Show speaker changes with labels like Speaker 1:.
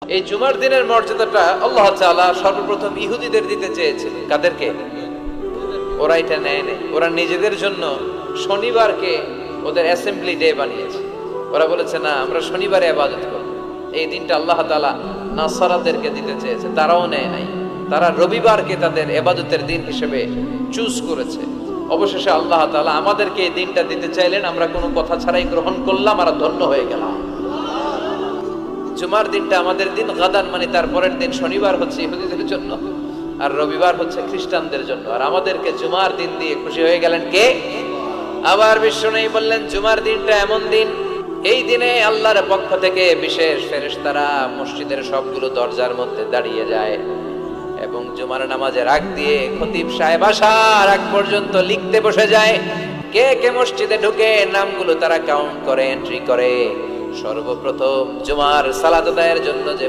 Speaker 1: এই জুমার দিনের মর্যাদাটা আল্লাহ তাআলা সর্বপ্রথম ইহুদিদের দিতে চেয়েছিল। কাদেরকে? ওরা এটা নেয় নাই। ওরা নিজেদের জন্য শনিবারকে ওদের অ্যাসেম্বলি ডে বানিয়েছে। ওরা বলেছে না, আমরা শনিবারে ইবাদত করব। এই দিনটা আল্লাহ তাআলা নাসারাদেরকে দিতে চেয়েছে, তারাও নেয় নাই। তারা রবিবারকে তাদের ইবাদতের দিন হিসেবে চুজ করেছে। অবশেষে আল্লাহ তাআলা আমাদেরকে এই দিনটা দিতে চাইলেন, আমরা কোনো কথা ছাড়াই গ্রহণ করলাম আর ধন্য হয়ে গেলাম। জুমার দিনটা আমাদের দিন, গাদান মানে তারপরের দিন শনিবার হচ্ছে ইহুদিদের জন্য, আর রবিবার হচ্ছে খ্রিস্টানদের জন্য। আর আমাদেরকে জুমার দিন দিয়ে খুশি হয়ে গেলেন কে? আবার বিশ্বনবী বললেন, জুমার দিনটা এমন দিন, এই দিনে আল্লাহর পক্ষ থেকে বিশেষ ফেরেশতারা মসজিদের সবগুলো দরজার মধ্যে দাঁড়িয়ে যায় এবং জুমার নামাজের আগ দিয়ে খতিব সাহেব আসার আগ পর্যন্ত লিখতে বসে যায়। কে কে মসজিদে ঢুকে নামগুলো তারা কাউন্ট করে, এন্ট্রি করে। সর্বপ্রথম জুমার সালাত আদায়ের জন্য যে